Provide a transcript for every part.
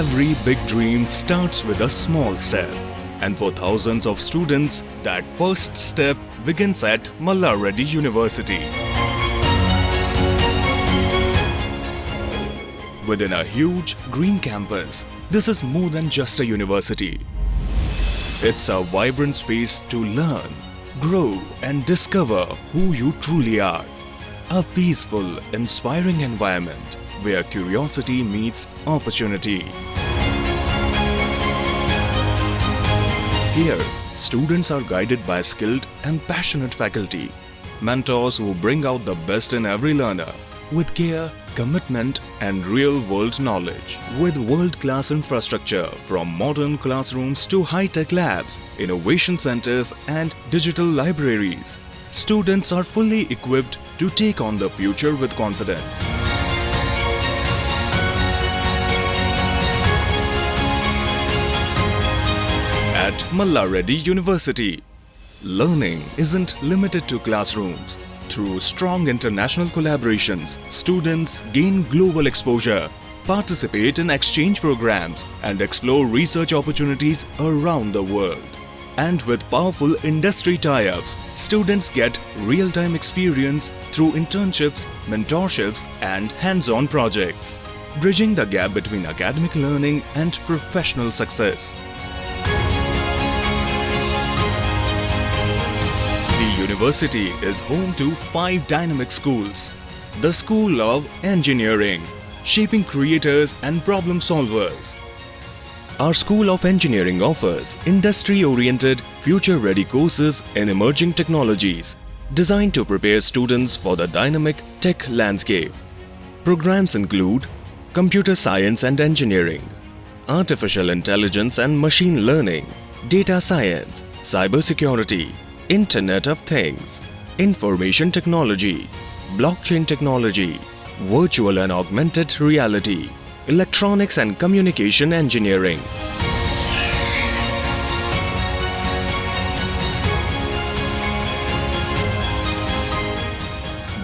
Every big dream starts with a small step. And for thousands of students, that first step begins at Malla Reddy University. Within a huge green campus, this is more than just a university. It's a vibrant space to learn, grow, and discover who you truly are. A peaceful, inspiring environment where curiosity meets opportunity. Here, students are guided by skilled and passionate faculty, mentors who bring out the best in every learner, with care, commitment, and real-world knowledge. With world-class infrastructure from modern classrooms to high-tech labs, innovation centers, and digital libraries, students are fully equipped to take on the future with confidence. At Malla Reddy University, learning isn't limited to classrooms. Through strong international collaborations, students gain global exposure, participate in exchange programs, and explore research opportunities around the world. And with powerful industry tie-ups, students get real-time experience through internships, mentorships, and hands-on projects, bridging the gap between academic learning and professional success. The university is home to 5 dynamic schools. The School of Engineering, shaping creators and problem solvers. Our School of Engineering offers industry-oriented, future-ready courses in emerging technologies designed to prepare students for the dynamic tech landscape. Programs include Computer Science and Engineering, Artificial Intelligence and Machine Learning, Data Science, Cybersecurity, Internet of Things, Information Technology, Blockchain Technology, Virtual and Augmented Reality, Electronics and Communication Engineering.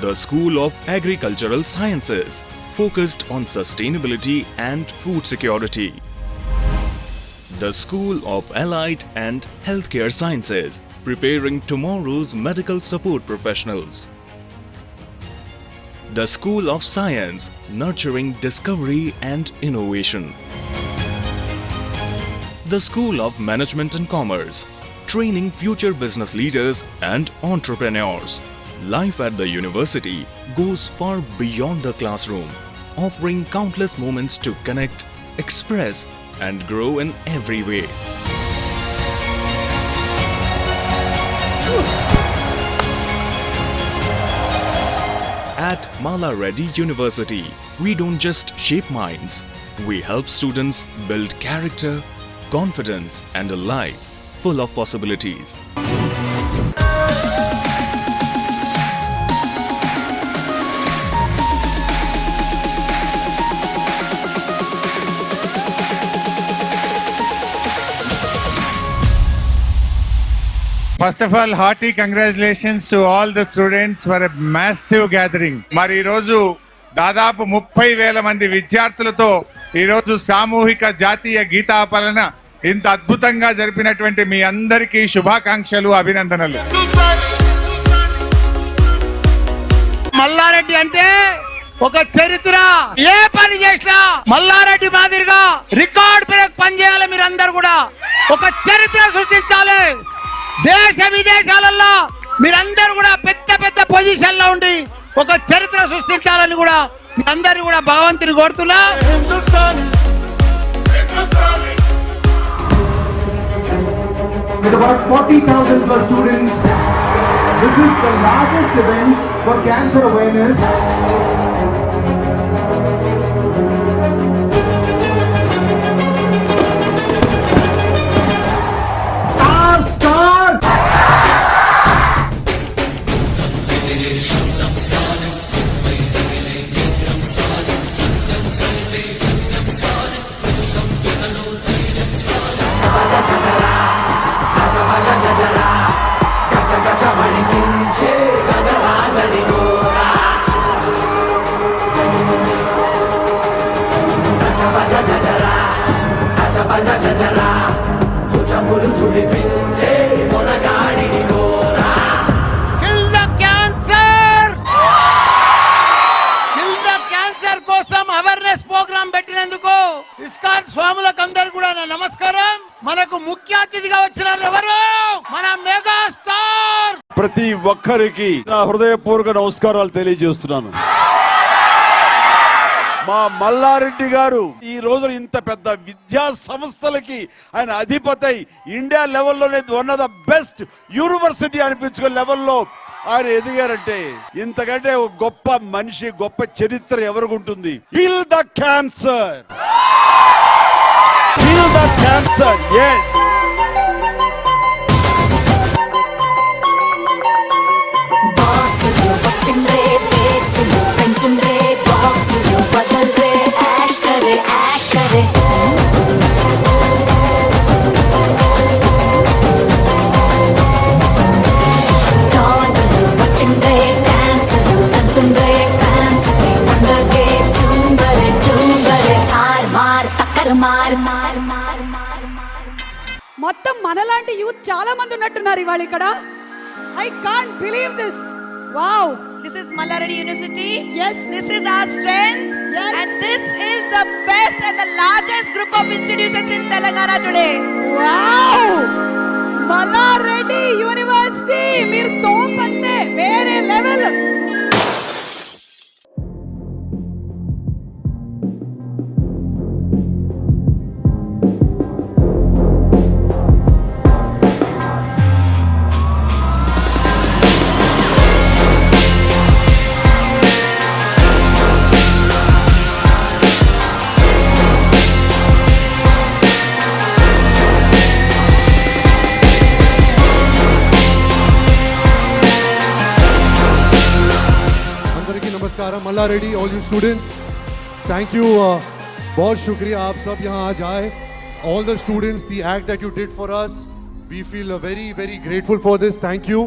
The School of Agricultural Sciences, focused on sustainability and food security. The School of Allied and Healthcare Sciences, preparing tomorrow's medical support professionals. The School of Science, nurturing discovery and innovation. The School of Management and Commerce, training future business leaders and entrepreneurs. Life at the university goes far beyond the classroom, offering countless moments to connect, express, and grow in every way. At Malla Reddy University, we don't just shape minds, we help students build character, confidence, and a life full of possibilities. First of all, hearty congratulations to all the students for a massive gathering. మరి ఈరోజు దాదాపు 30,000 మంది విద్యార్థులతో ఈరోజు సామూహిక జాతీయ గీతాపలన ఇంత అద్భుతంగా జరిపినటువంటి మీ అందరికీ శుభాకాంక్షలు, అభినందనలు. మల్లారెడ్డి అంటే ఒక చరిత్ర. ఏ పని చేసినా మల్లారెడ్డి మాదిరిగా రికార్డ్ బ్రేక్ పని చేయాలి. మీరందరూ కూడా ఒక చరిత్ర సృష్టించాలి. దేశ విదేశాలలో మీరందరూ కూడా పెద్ద పెద్ద పొజిషన్ లో ఉండి ఒక చరిత్ర సృష్టించాలని కూడా మీరందరూ కూడా భగవంతుని కోరుతున్నా. With about 40,000 plus students, this is the largest event for cancer awareness. ప్రతి ఒక్కరికి నా హృదయపూర్వక నమస్కారాలు తెలియజేస్తున్నాను. మా మల్లారెడ్డి గారు ఈ రోజు ఇంత పెద్ద విద్యా సంస్థలకి ఆయన అధిపతి ఇండియా లెవెల్లోనే one of the best university అనిపించుకునే లెవెల్లో ఆయన ఎదిగారంటే ఇంతకంటే ఒక గొప్ప మనిషి, గొప్ప చరిత్ర ఎవరికి ఉంటుంది? Kill the cancer, kill the cancer. yes మొత్తం మనలాంటి యూత్ చాలా మంది ఉన్నట్టున్నారు ఇవాళ ఇక్కడ. I can't believe this. Wow, This is Mallareddy University. Yes. This is our strength. Yes. And this is the best and the largest group of institutions in Telangana today. Wow, Malla Reddy university మీరు తోపంటే వేరే level. नमस्कार Malla Reddy, all you students, thank you. बहुत शुक्रिया आप सब यहाँ आज आए. All the students, the act that you did for us, we feel very very grateful for this. Thank you.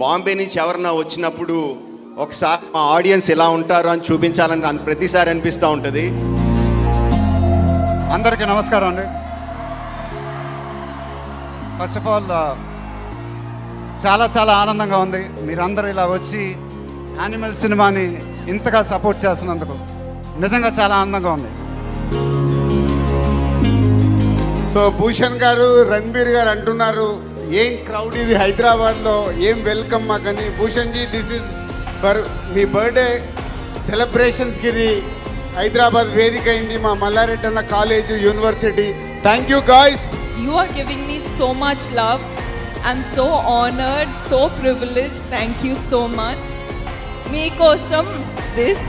Bombay నుంచి ఎవరన్నా వచ్చినప్పుడు ఒకసారి మా ఆడియన్స్ ఎలా ఉంటారు అని చూపించాలని ప్రతిసారి అనిపిస్తూ ఉంటుంది. అందరికీ నమస్కారం అండి. ఫస్ట్ ఆఫ్ ఆల్ చాలా చాలా ఆనందంగా ఉంది మీరందరూ ఇలా వచ్చి యానిమల్ సినిమాని ఇంతగా సపోర్ట్ చేస్తున్నందుకు. నిజంగా చాలా ఆనందంగా ఉంది. సో భూషణ్ గారు, రణబీర్ గారు అంటున్నారు ఏం క్రౌడ్ ఇది హైదరాబాద్లో, ఏం వెల్కమ్ మాకని. Bhushan ji, this is for me birthday సెలబ్రేషన్స్కి ఇది హైదరాబాద్ వేదిక అయింది, మా మల్లారెడ్డి అన్న college university. Thank you guys. You are giving me so much love. I'm so honored, so privileged. Thank you so much. Meekosam this.